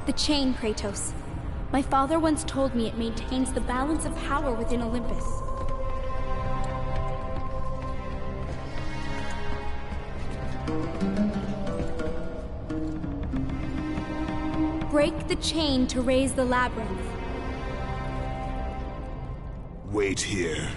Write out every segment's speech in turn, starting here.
The chain, Kratos. My father once told me it maintains the balance of power within Olympus. Break the chain to raise the labyrinth. Wait here.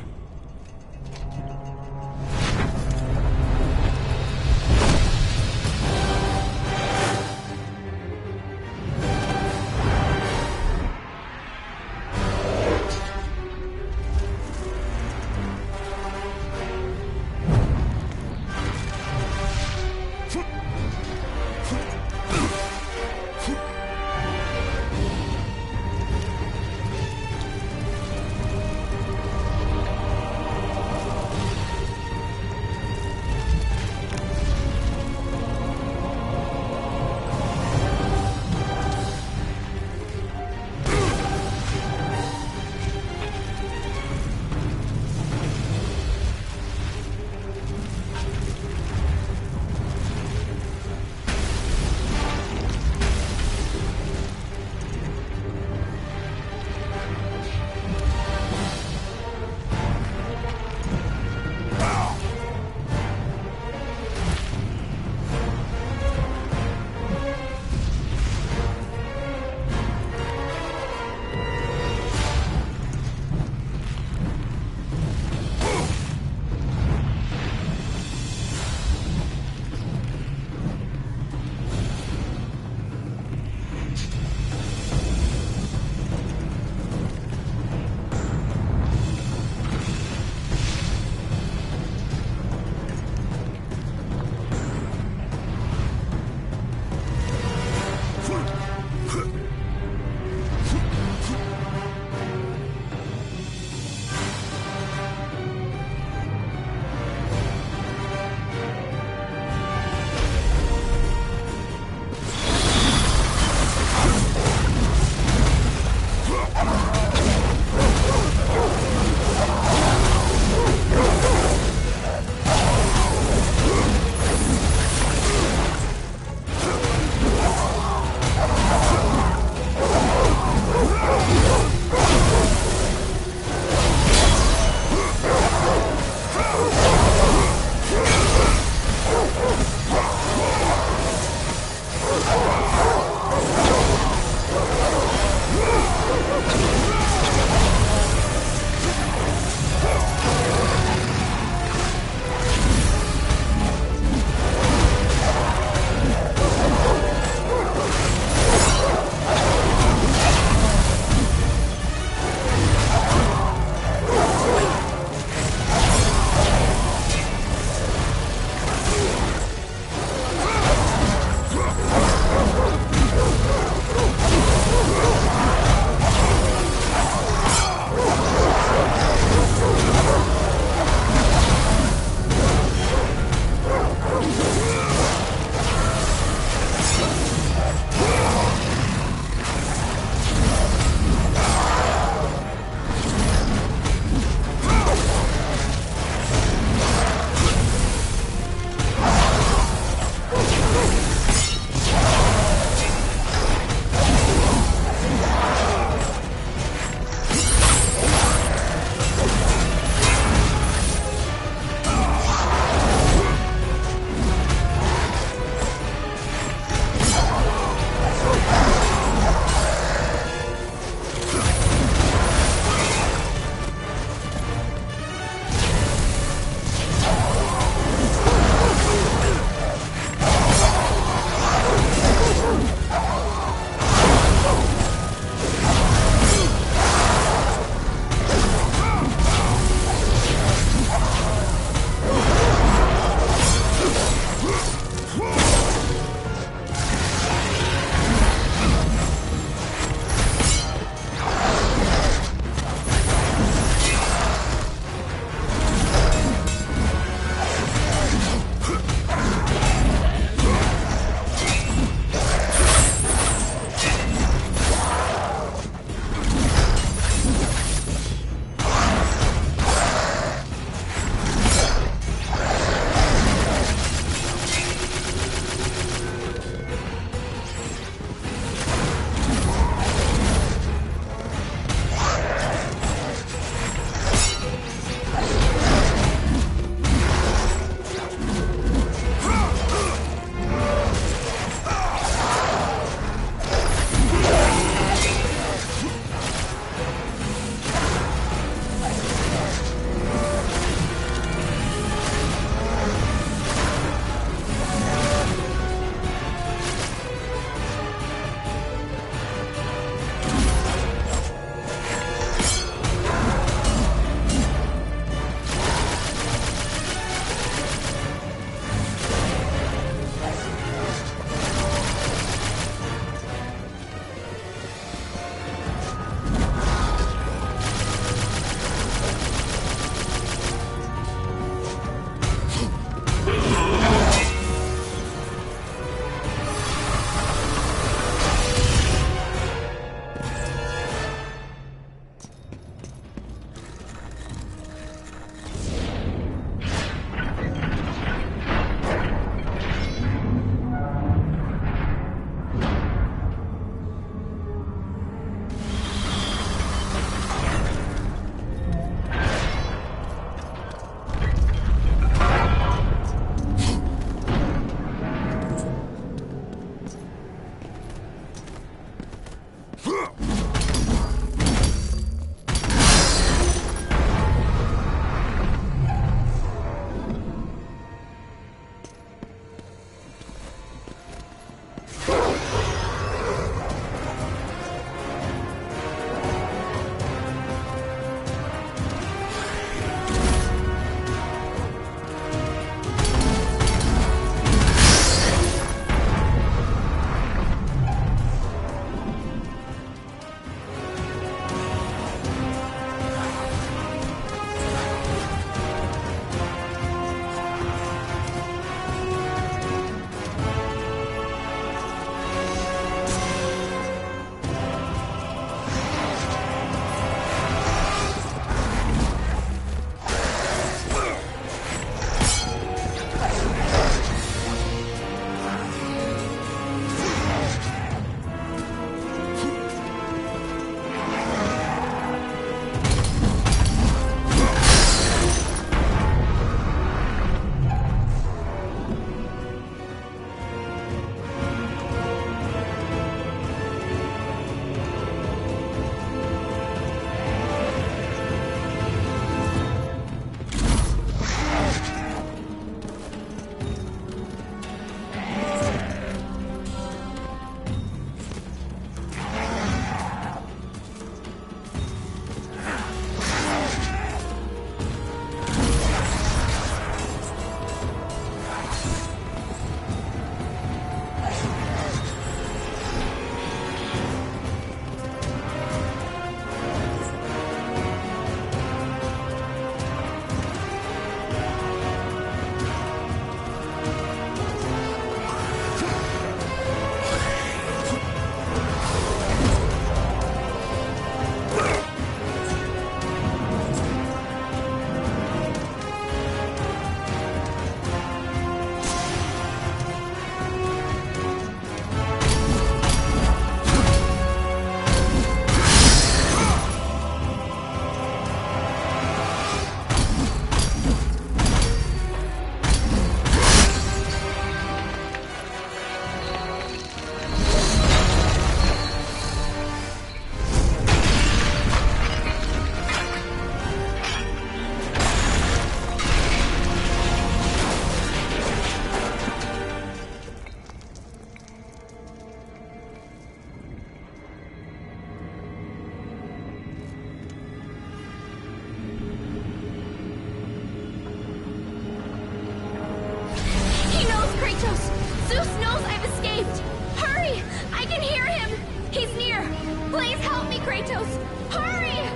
Kratos! Zeus knows I've escaped! Hurry! I can hear him! He's near! Please help me, Kratos! Hurry!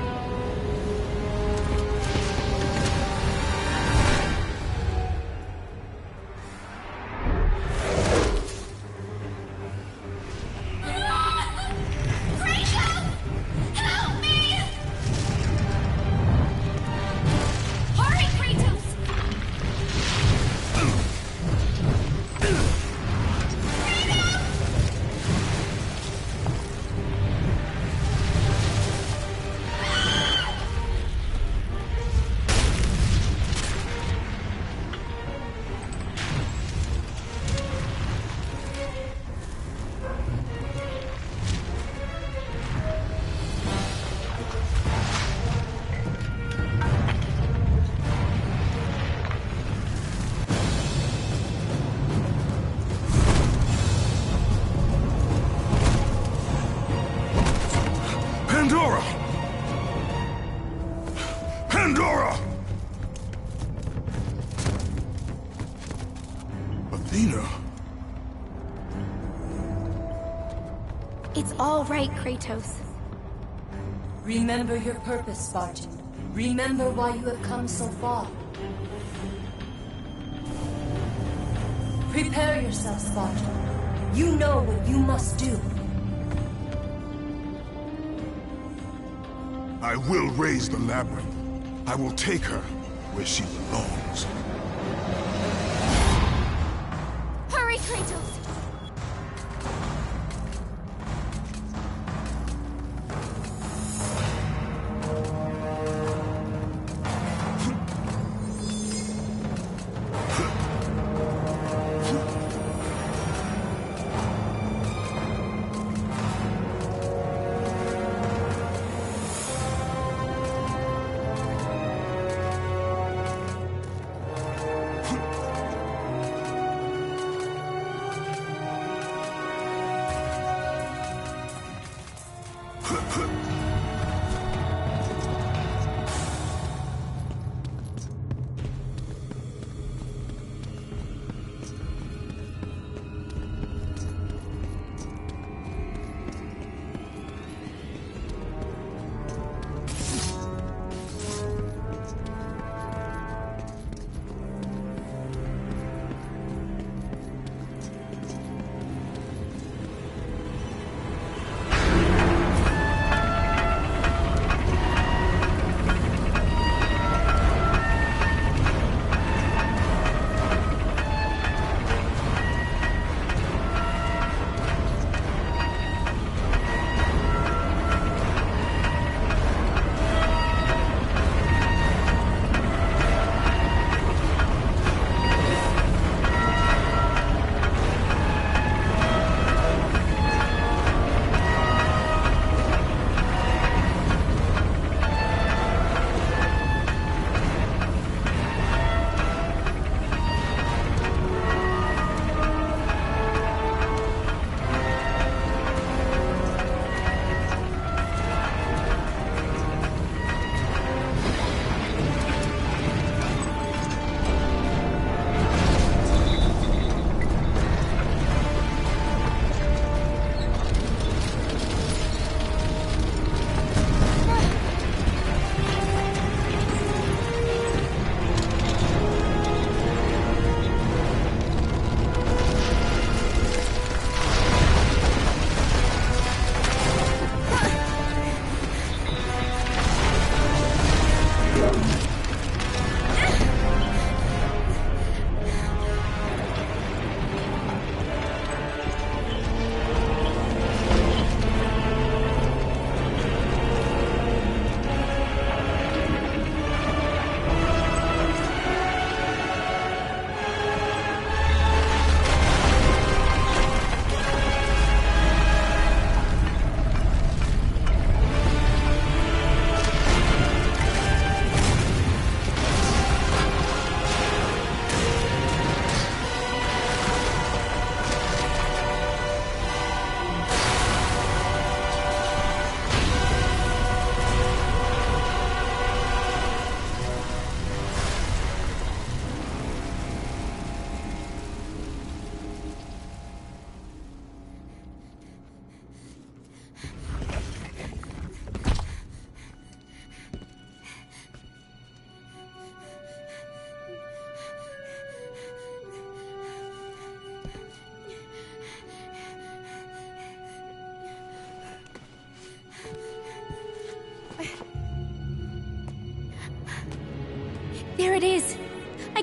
Kratos! Help me! Hurry, Kratos! Pandora! Pandora! Athena? It's all right, Kratos. Remember your purpose, Spartan. Remember why you have come so far. Prepare yourself, Spartan. You know what you must do. I will raise the labyrinth. I will take her where she belongs. Hurry, Kratos!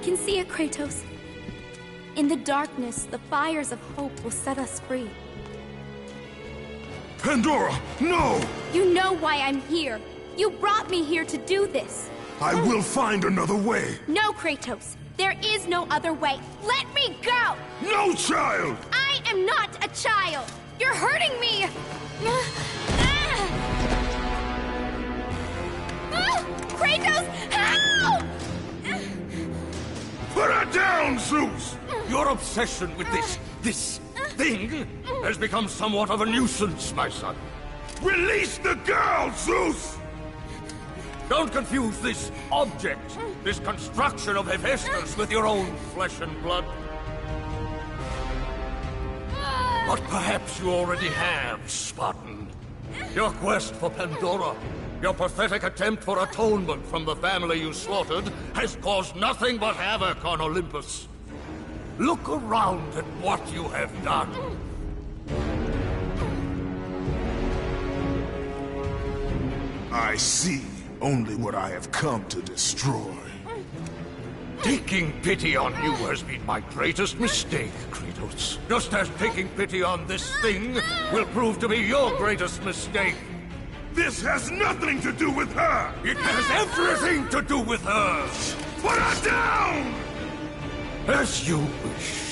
can see it, Kratos. In the darkness, the fires of hope will set us free. Pandora, no! You know why I'm here. You brought me here to do this. I will find another way. No, Kratos. There is no other way. Let me go! No, child! I am not a child! You're hurting me! Kratos, help! Put her down, Zeus! Your obsession with this thing has become somewhat of a nuisance, my son. Release the girl, Zeus! Don't confuse this object, this construction of Hephaestus with your own flesh and blood. But perhaps you already have, Spartan. Your quest for Pandora, your pathetic attempt for atonement from the family you slaughtered, has caused nothing but havoc on Olympus. Look around at what you have done. I see only what I have come to destroy. Taking pity on you has been my greatest mistake, Kratos. Just as taking pity on this thing will prove to be your greatest mistake. This has nothing to do with her! It has everything to do with her! Put her down! As you wish.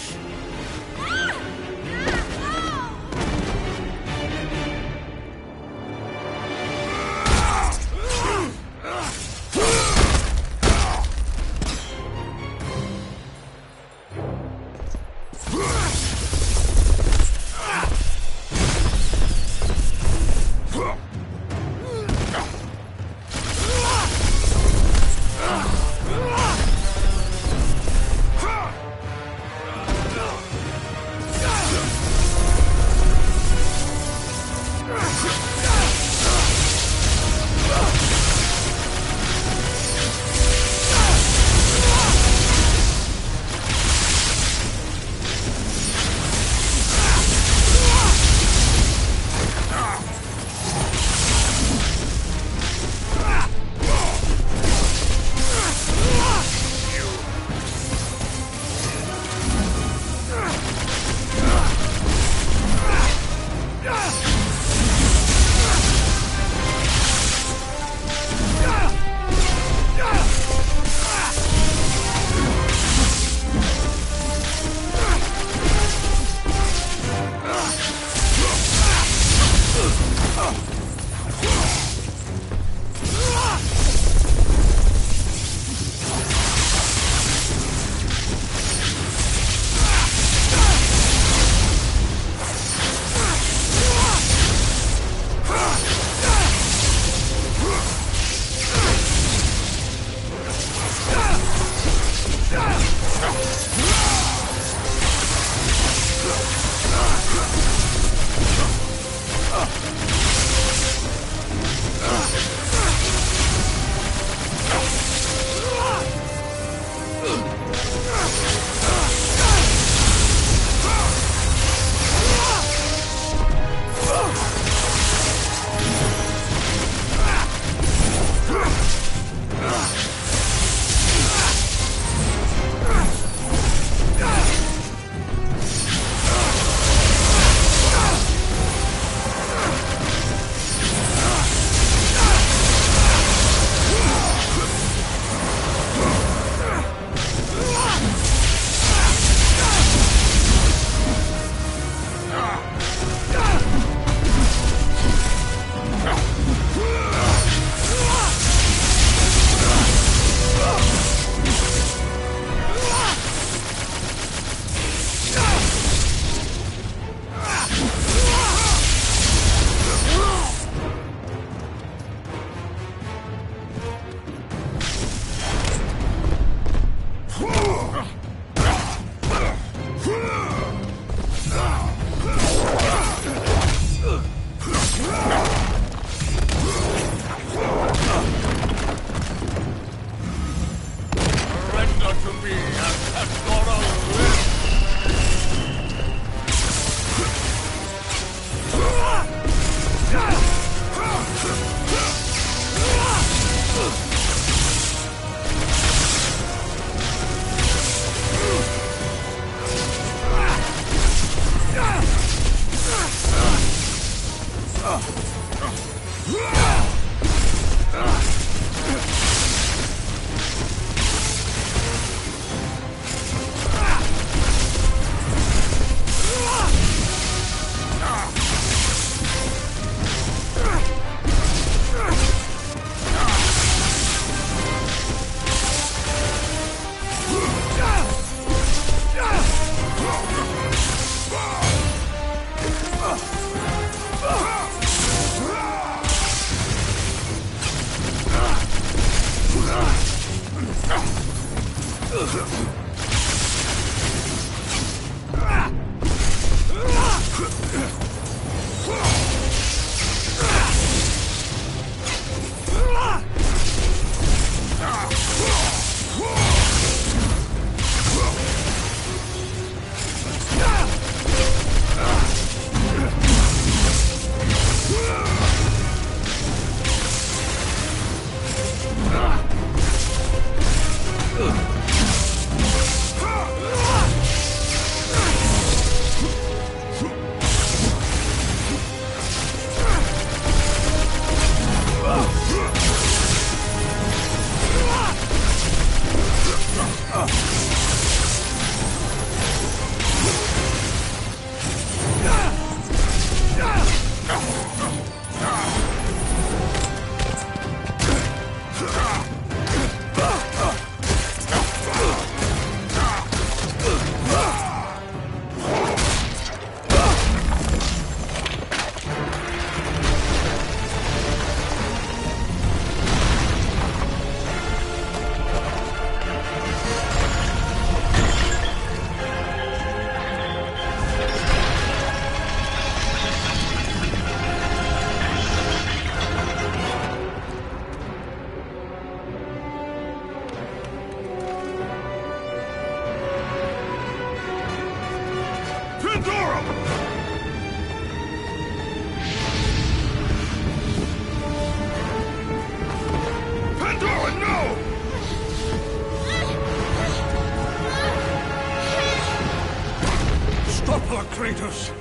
Stop her, Kratos!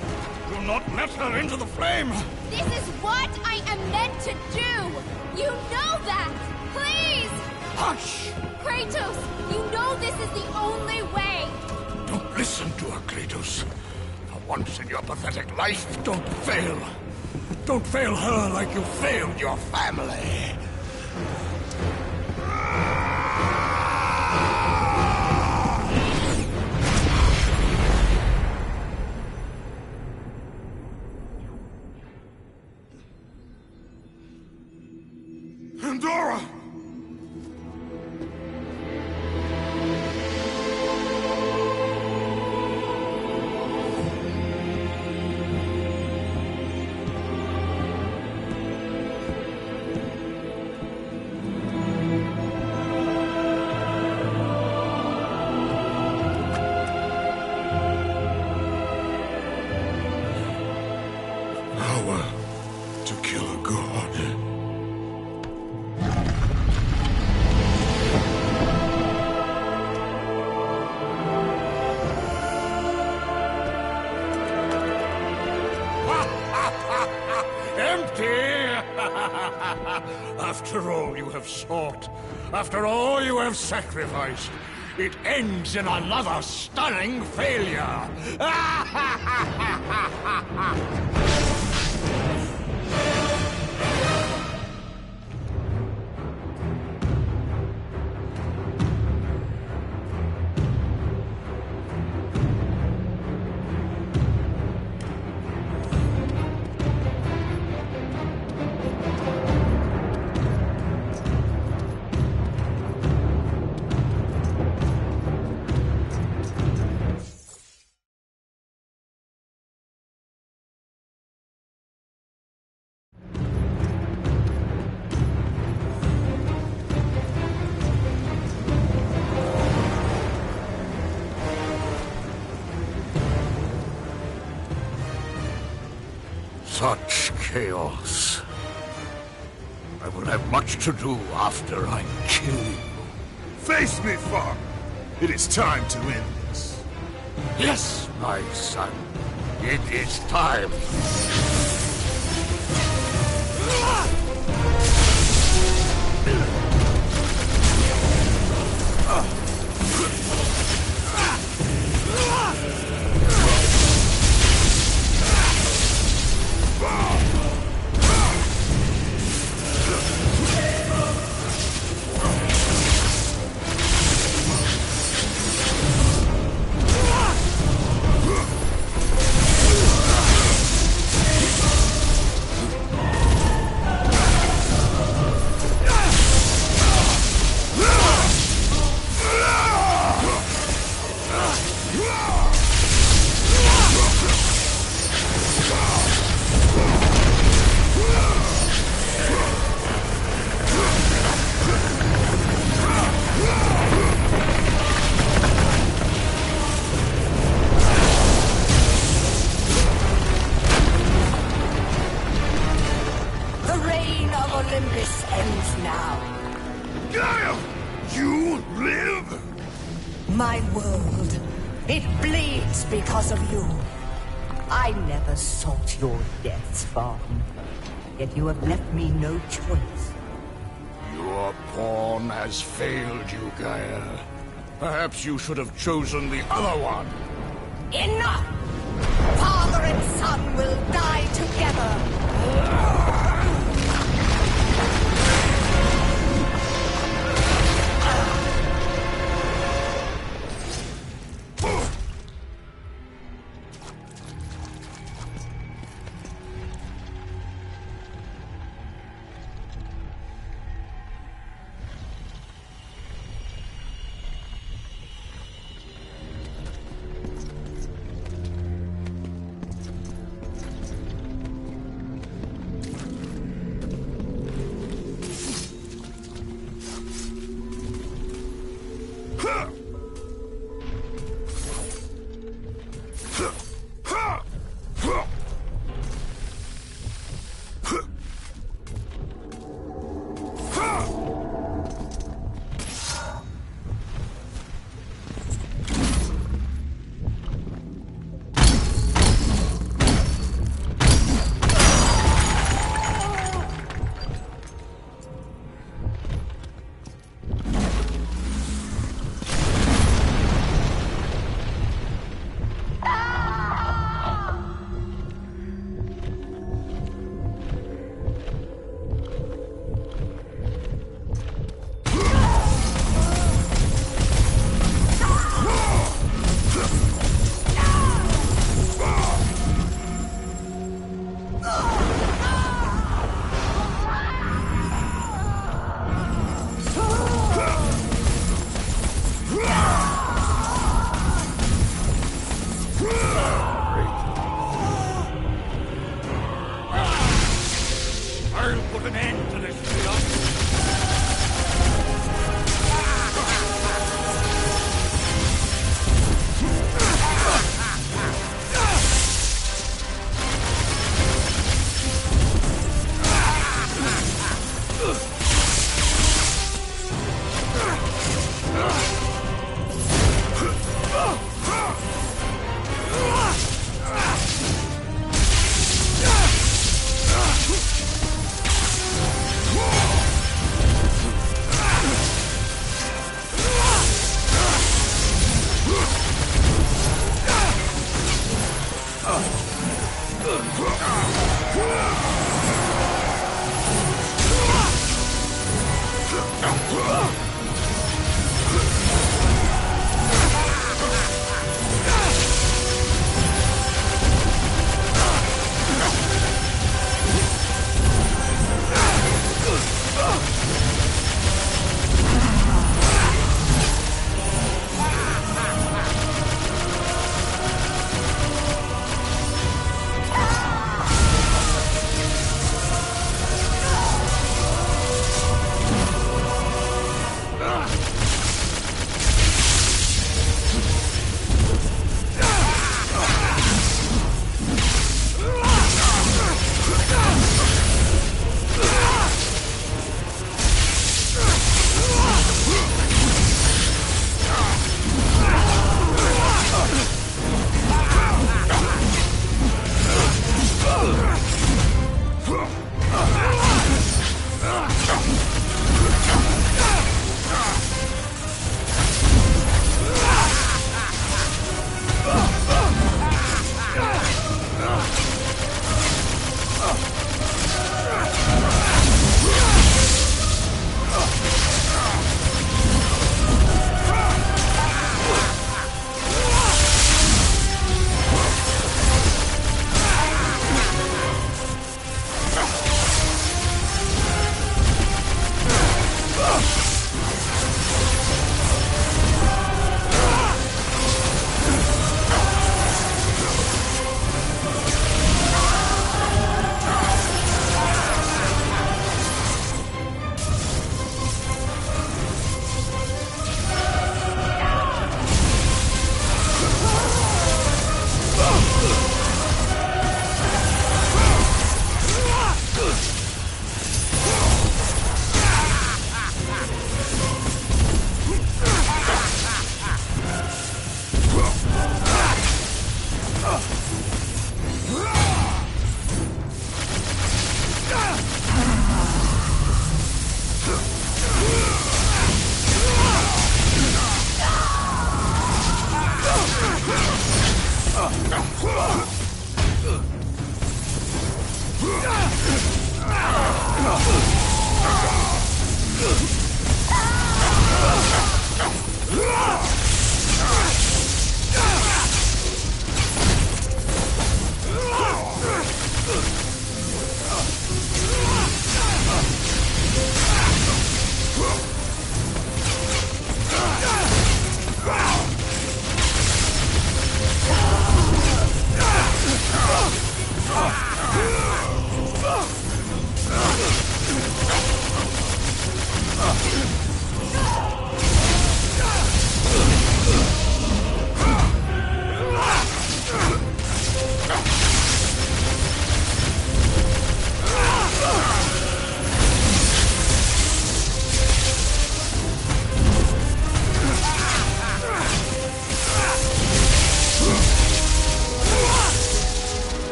Do not let her into the flame! This is what I am meant to do! You know that! Please! Hush! Kratos, you know this is the only way! Don't listen to her, Kratos. For once in your pathetic life, don't fail. Don't fail her like you failed your family. Pandora! Power to kill a god. After all you have sought, after all you have sacrificed, it ends in another stunning failure! Such chaos. I will have much to do after I kill you. Face me, father. It is time to end this. Yes, my son. It is time. Olympus ends now. Gaia! You live? My world, it bleeds because of you. I never sought your death, Spartan. Yet you have left me no choice. Your pawn has failed you, Gaia. Perhaps you should have chosen the other one. Enough! Father and son will die together.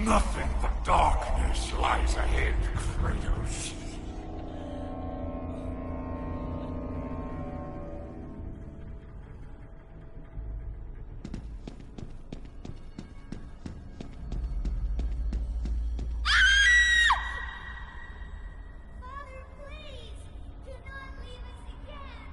Nothing but darkness lies ahead, Kratos. Father, please! Do not leave us again!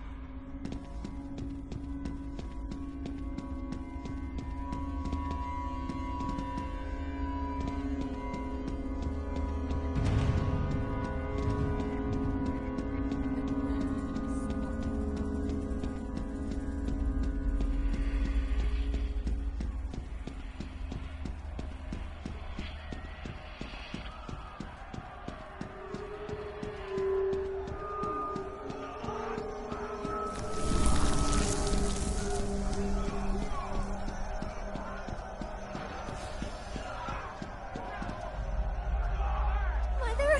Mother?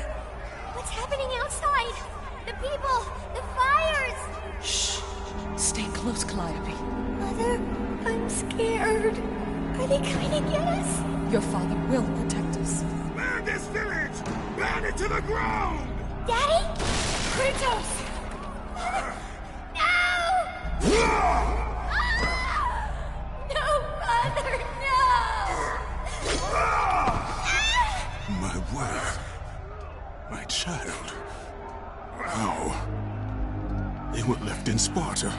What's happening outside? The people! The fires! Shh. Stay close, Calliope. Mother, I'm scared. Are they coming to get us? Your father will protect us. Man this village! Ban it to the ground! Daddy? Kratos! No! No, Father, no! My wife. My child. How? They were left in Sparta.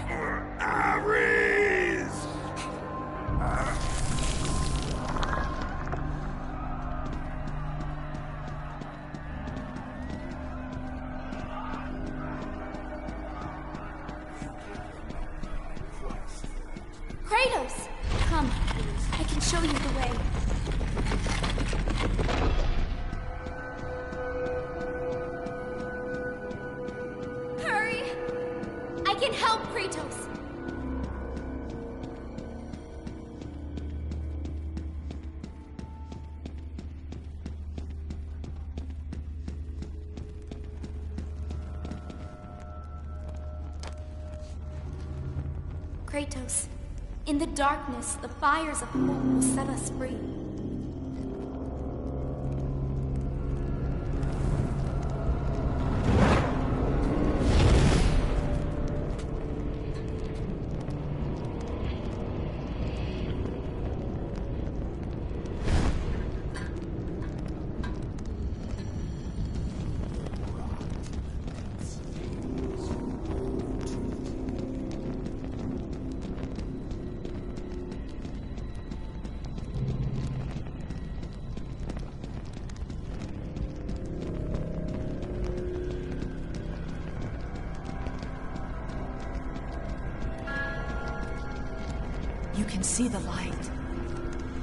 Ares! Kratos! Come, I can show you the way. Hurry! I can help, Kratos! Kratos, in the darkness, the fires of hope will set us free. You can see the light.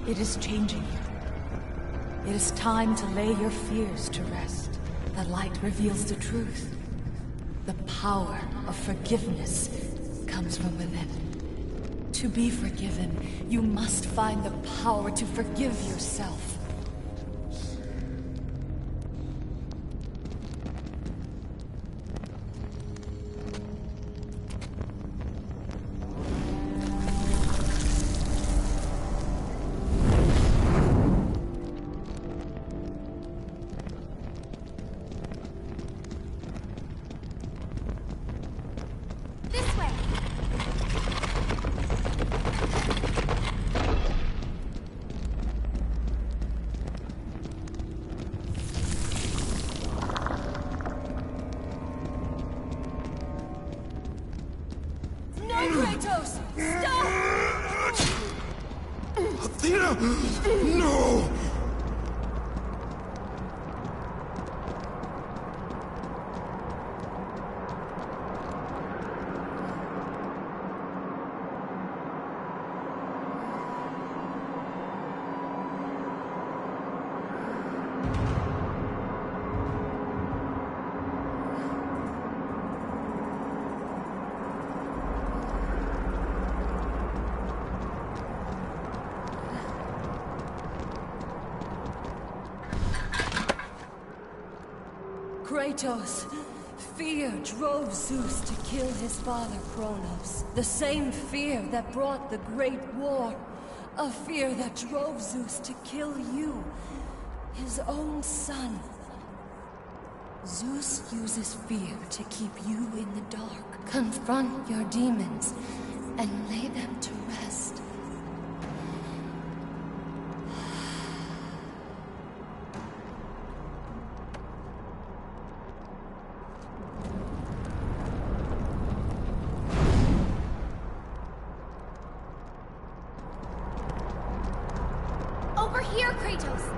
It is changing you. It is time to lay your fears to rest. The light reveals the truth. The power of forgiveness comes from within. To be forgiven, you must find the power to forgive yourself. This way! No, Kratos! Stop! Athena! No! Kratos, fear drove Zeus to kill his father Kronos. The same fear that brought the Great War. A fear that drove Zeus to kill you, his own son. Zeus uses fear to keep you in the dark. Confront your demons and lay them to rest. Over here, Kratos!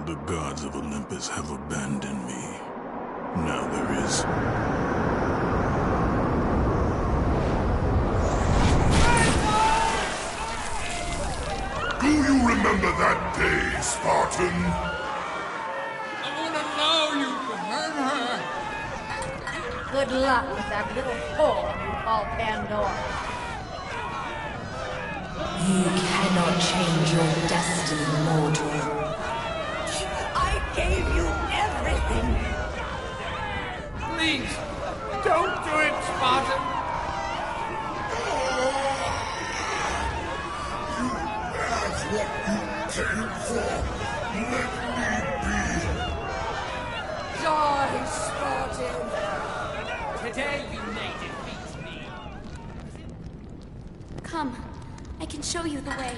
The gods of Olympus have abandoned me. Now there is... Do you remember that day, Spartan? I won't allow you to hurt her! Good luck with that little whore you call Pandora. You cannot change your destiny, mortal. I gave you everything. Please, don't do it, Spartan! That's what you came for. Let me Die, Spartan! Today you may defeat me. Come, I can show you the way.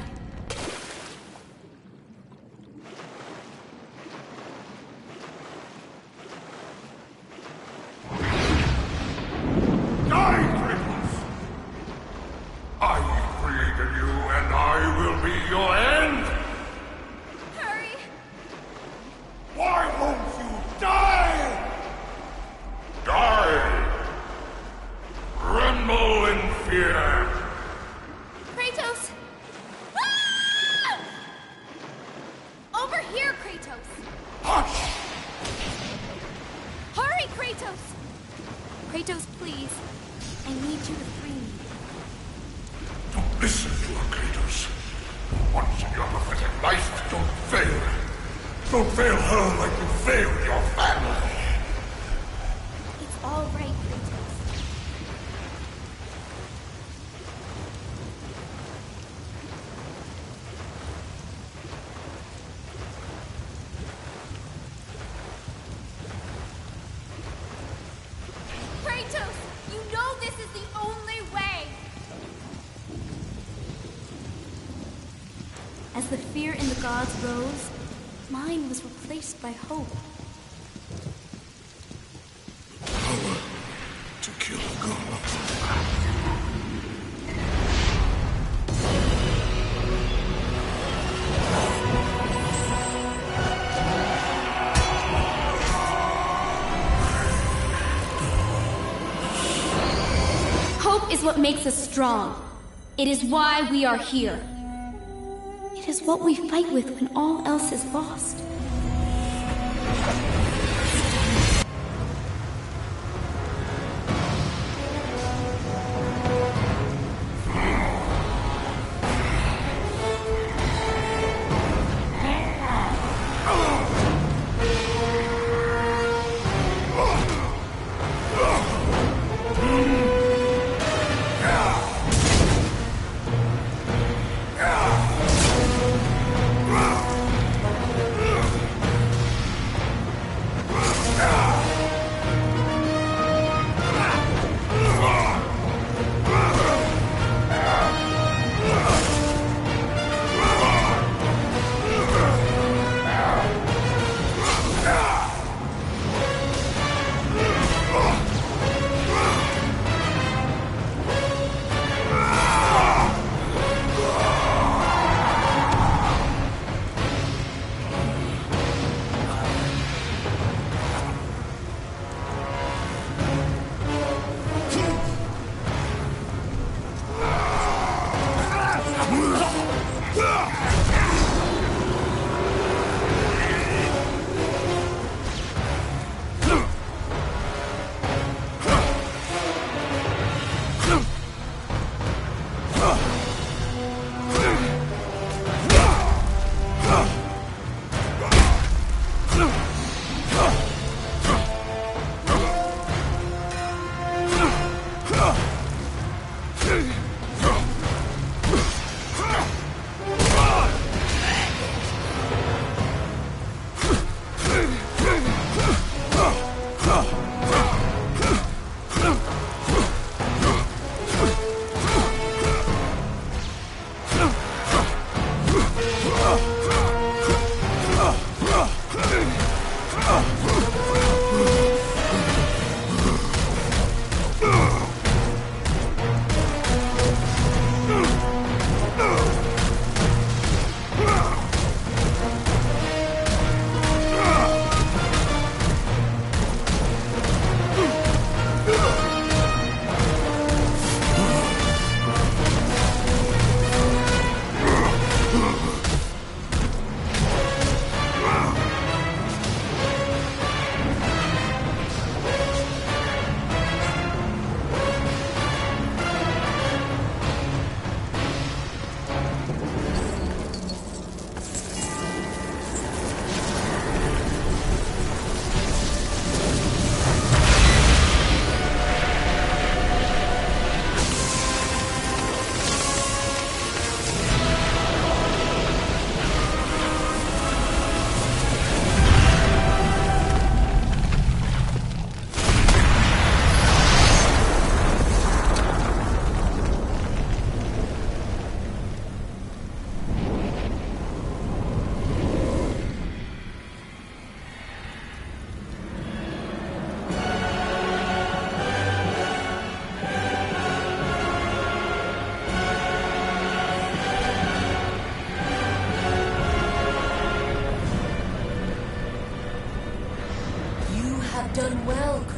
Die, Kratos! I created you, and I will be your end! Hurry! Why won't you die? Die! Tremble in fear! Kratos! Ah! Over here, Kratos! Hush! Hurry, Kratos! Kratos, please. I need you to free me. Don't listen to her, Kratos. Once in your prophetic life, don't fail. Don't fail her like you failed your family. It's all right, Kratos. Kratos, you know this is the only way! As the fear in the gods rose, mine was replaced by hope. power to kill God. Hope is what makes us strong. It is why we are here. It is what we fight with when all else is lost.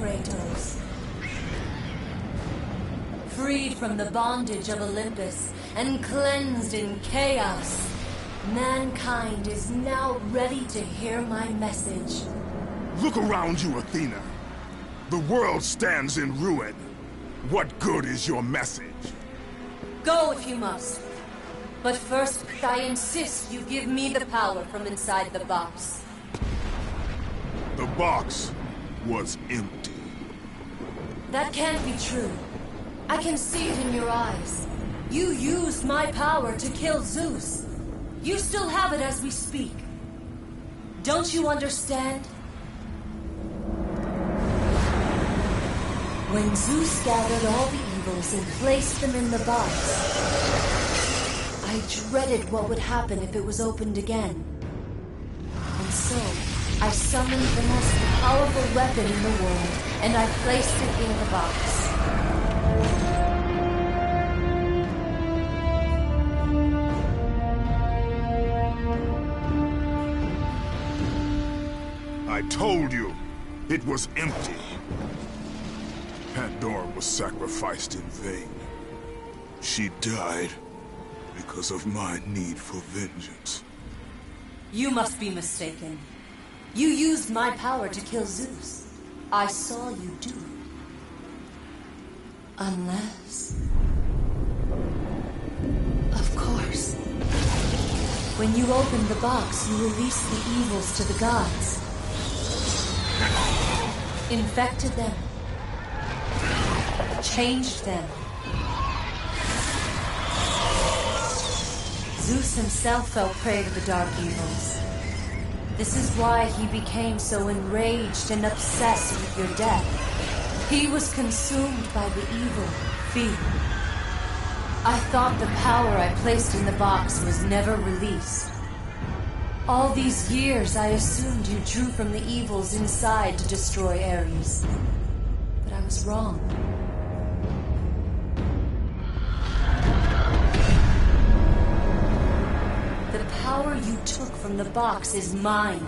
Kratos. Freed from the bondage of Olympus and cleansed in chaos, mankind is now ready to hear my message. Look around you, Athena. The world stands in ruin. What good is your message? Go if you must. But first, I insist you give me the power from inside the box. The box was empty. That can't be true. I can see it in your eyes. You used my power to kill Zeus. You still have it as we speak. Don't you understand? When Zeus gathered all the evils and placed them in the box, I dreaded what would happen if it was opened again. And so, I summoned the most powerful weapon in the world, and I placed it in the box. I told you, it was empty. Pandora was sacrificed in vain. She died because of my need for vengeance. You must be mistaken. You used my power to kill Zeus. I saw you do it. Unless... Of course. When you opened the box, you released the evils to the gods. Infected them. Changed them. Zeus himself fell prey to the dark evils. This is why he became so enraged and obsessed with your death. He was consumed by the evil, fear. I thought the power I placed in the box was never released. All these years I assumed you drew from the evils inside to destroy Ares. But I was wrong. The power you took from the box is mine.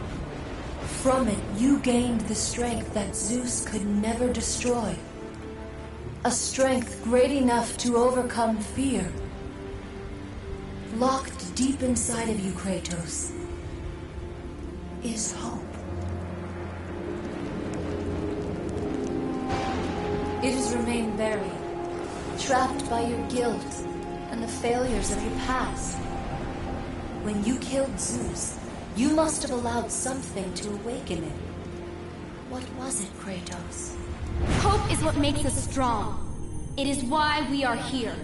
From it, you gained the strength that Zeus could never destroy. A strength great enough to overcome fear. Locked deep inside of you, Kratos, is hope. It has remained buried, trapped by your guilt and the failures of your past. When you killed Zeus, you must have allowed something to awaken it. What was it, Kratos? Hope is what makes us strong. It is why we are here.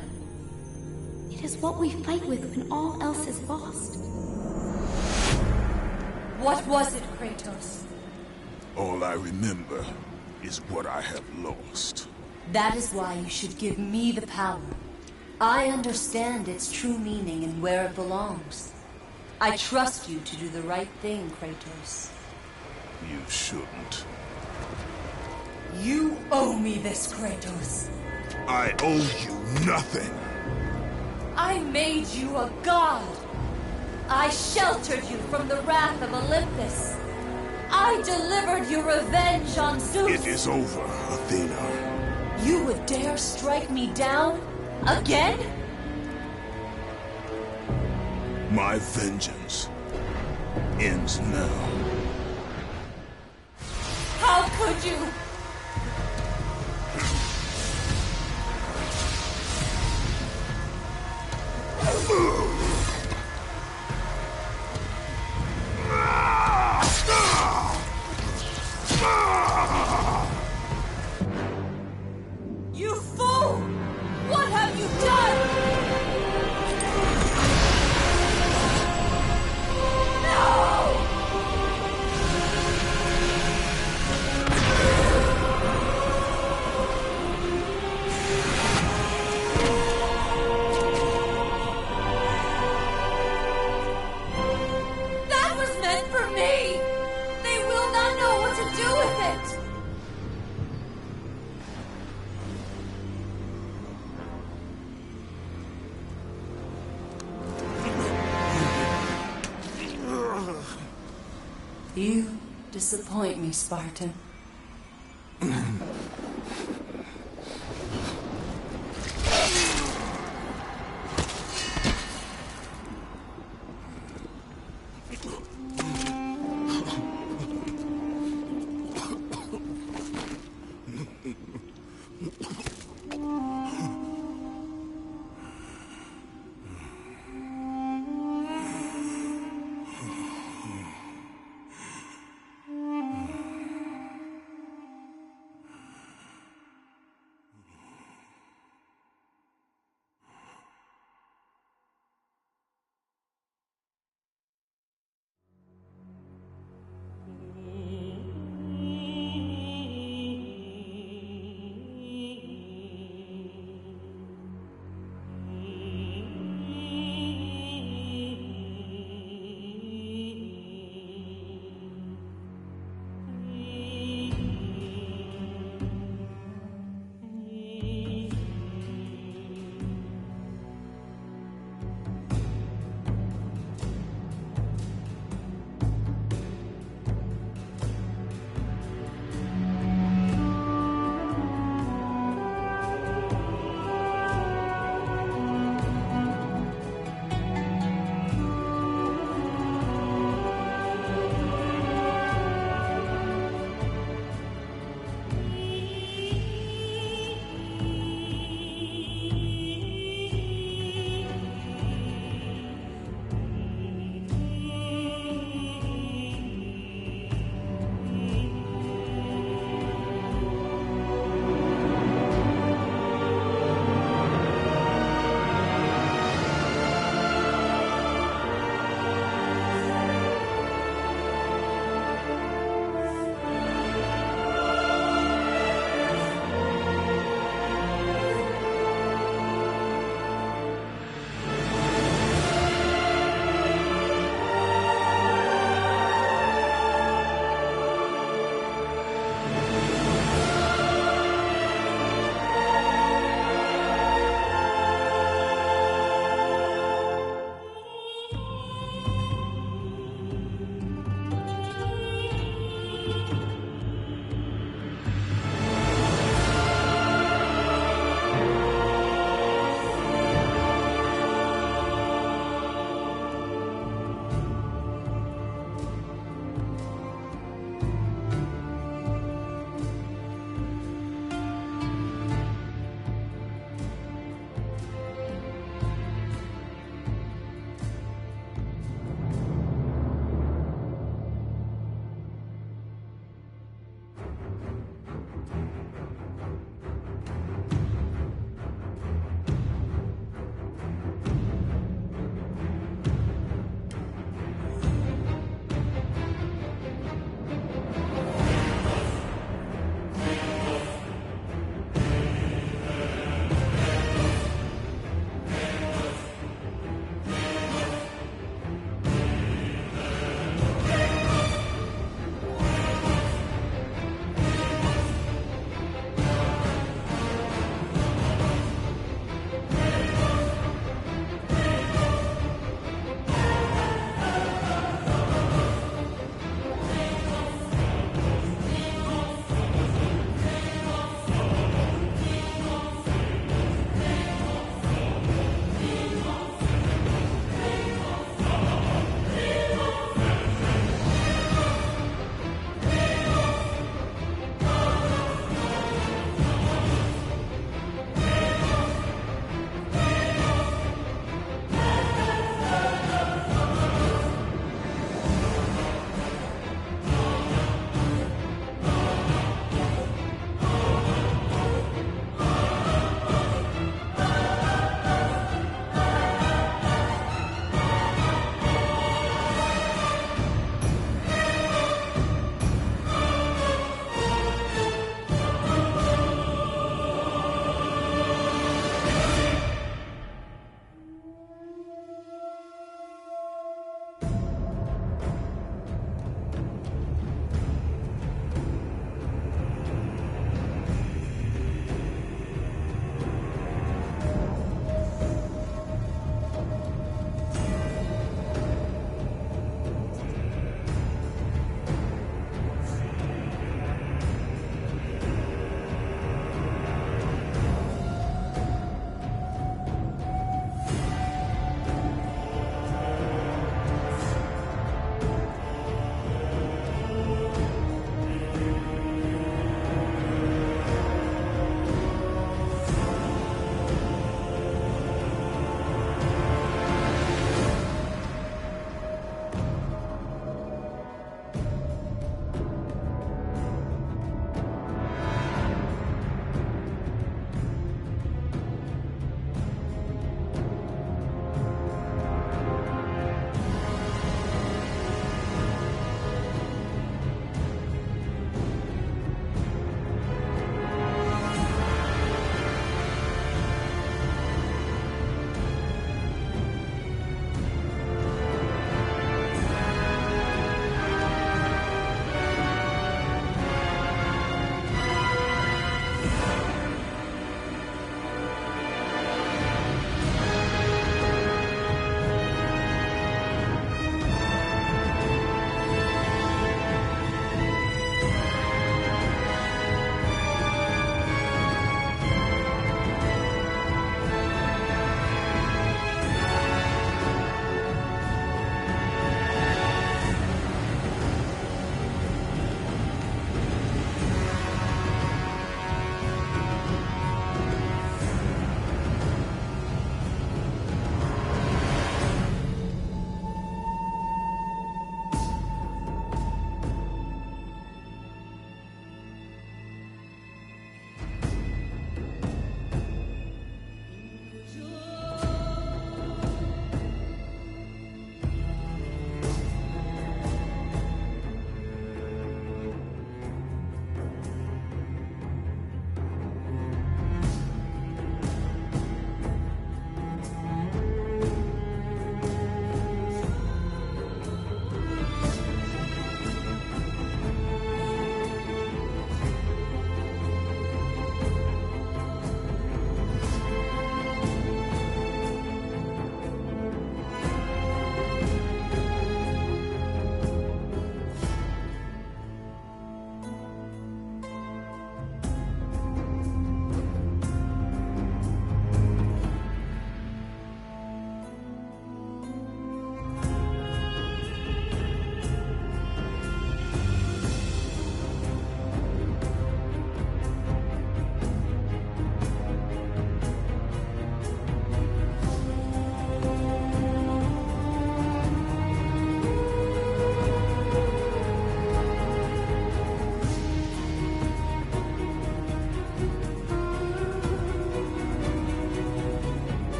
It is what we fight with when all else is lost. What was it, Kratos? All I remember is what I have lost. That is why you should give me the power. I understand its true meaning and where it belongs. I trust you to do the right thing, Kratos. You shouldn't. You owe me this, Kratos. I owe you nothing. I made you a god. I sheltered you from the wrath of Olympus. I delivered your revenge on Zeus. It is over, Athena. You would dare strike me down? Again? My vengeance ends now. How could you? You fool! What have you done? That was meant for me! They will not know what to do with it! You disappoint me, Spartan.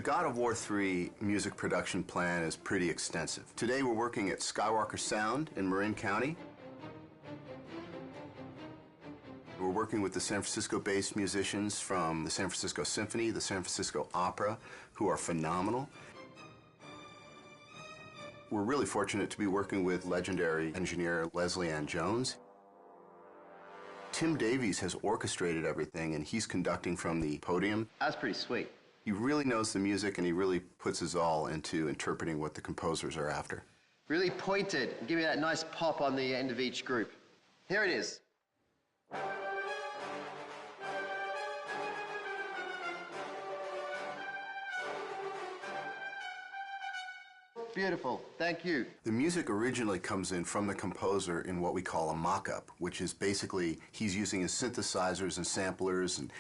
God of War 3 music production plan is pretty extensive. Today we're working at Skywalker Sound in Marin County. We're working with the San Francisco-based musicians from the San Francisco Symphony, the San Francisco Opera, who are phenomenal. We're really fortunate to be working with legendary engineer Leslie Ann Jones. Tim Davies has orchestrated everything, and he's conducting from the podium. That's pretty sweet. He really knows the music, and he really puts his all into interpreting what the composers are after. Really pointed and give me that nice pop on the end of each group. Here it is. Beautiful. Thank you. The music originally comes in from the composer in what we call a mock-up, which is basically he's using his synthesizers and samplers and,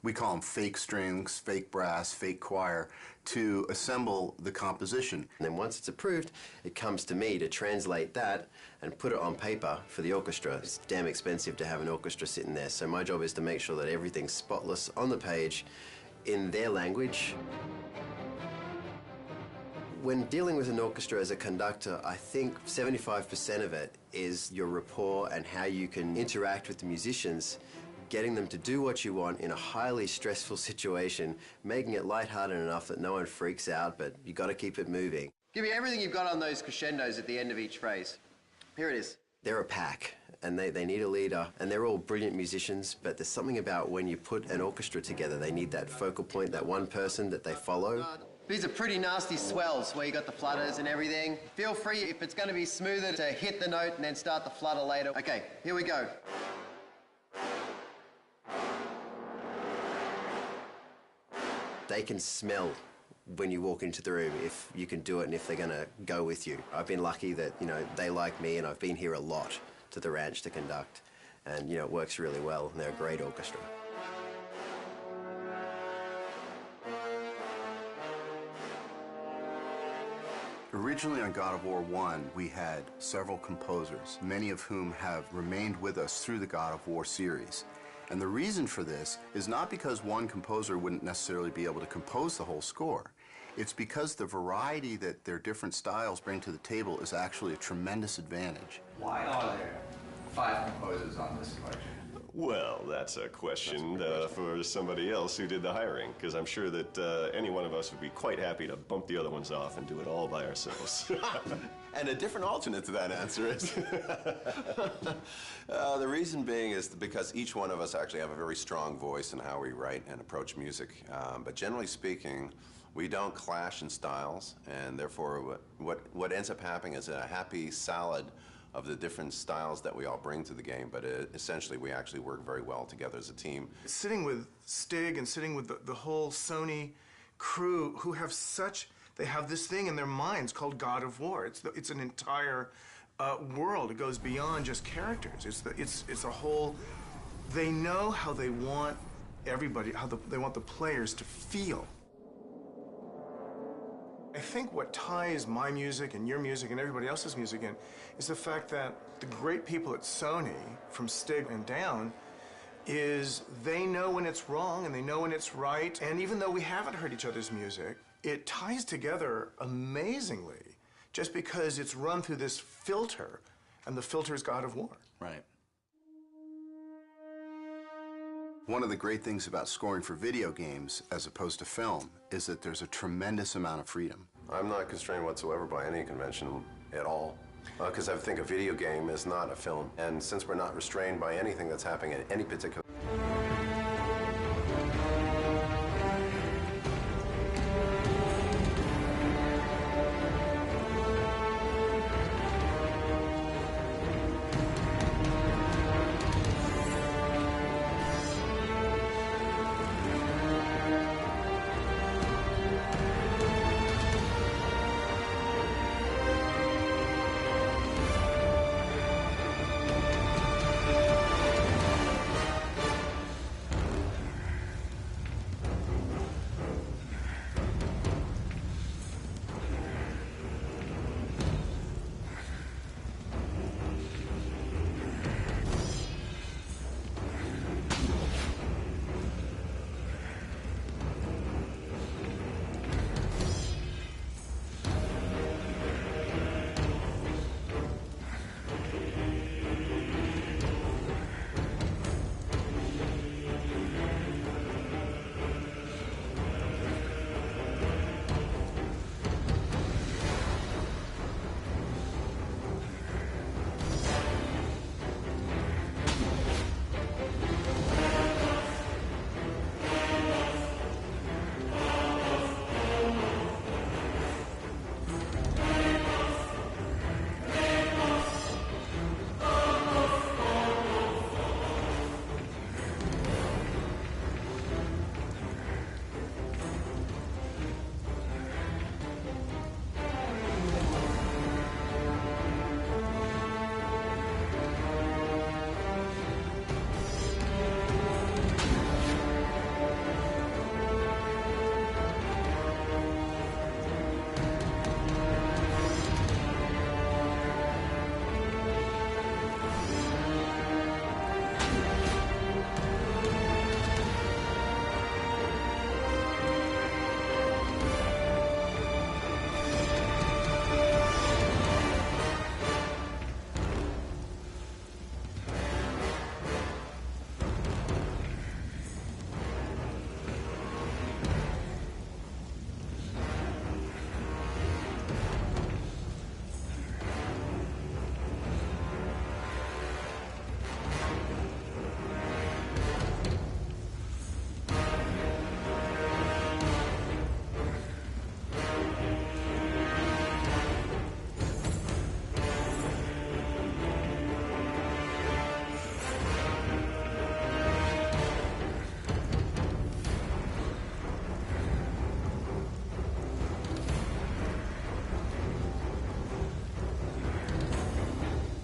we call them fake strings, fake brass, fake choir, to assemble the composition. And then once it's approved, it comes to me to translate that and put it on paper for the orchestra. It's damn expensive to have an orchestra sitting there, so my job is to make sure that everything's spotless on the page in their language. When dealing with an orchestra as a conductor, I think 75% of it is your rapport and how you can interact with the musicians, getting them to do what you want in a highly stressful situation, making it lighthearted enough that no one freaks out, but you got to keep it moving. Give me everything you've got on those crescendos at the end of each phrase. Here it is. They're a pack, and they need a leader, and they're all brilliant musicians, but there's something about when you put an orchestra together, they need that focal point, that one person that they follow. These are pretty nasty swells where you got the flutters and everything. Feel free, if it's going to be smoother, to hit the note and then start the flutter later. Okay, here we go. They can smell when you walk into the room if you can do it and if they're going to go with you. I've been lucky that, they like me, and I've been here a lot to the ranch to conduct. And, it works really well, and they're a great orchestra. Originally on God of War 1, we had several composers, many of whom have remained with us through the God of War series. And the reason for this is not because one composer wouldn't necessarily be able to compose the whole score. It's because the variety that their different styles bring to the table is actually a tremendous advantage. Why are there 5 composers on this collection? Well, that's a question for somebody else who did the hiring, because I'm sure that any one of us would be quite happy to bump the other ones off and do it all by ourselves. And a different alternate to that answer is... the reason being is because each one of us actually have a very strong voice in how we write and approach music. But generally speaking, we don't clash in styles, and therefore what ends up happening is a happy salad of the different styles that we all bring to the game, but essentially we actually work very well together as a team. Sitting with Stig and sitting with the whole Sony crew who have they have this thing in their minds called God of War. It's an entire world. It goes beyond just characters. It's a whole, they know how they want everybody, they want the players to feel. I think what ties my music and your music and everybody else's music in is the fact that the great people at Sony, from Stig and down, is they know when it's wrong and they know when it's right. And even though we haven't heard each other's music, it ties together amazingly just because it's run through this filter, and the filter is God of War. Right. One of the great things about scoring for video games, as opposed to film, is that there's a tremendous amount of freedom. I'm not constrained whatsoever by any convention at all, because I think a video game is not a film. And since we're not restrained by anything that's happening at any particular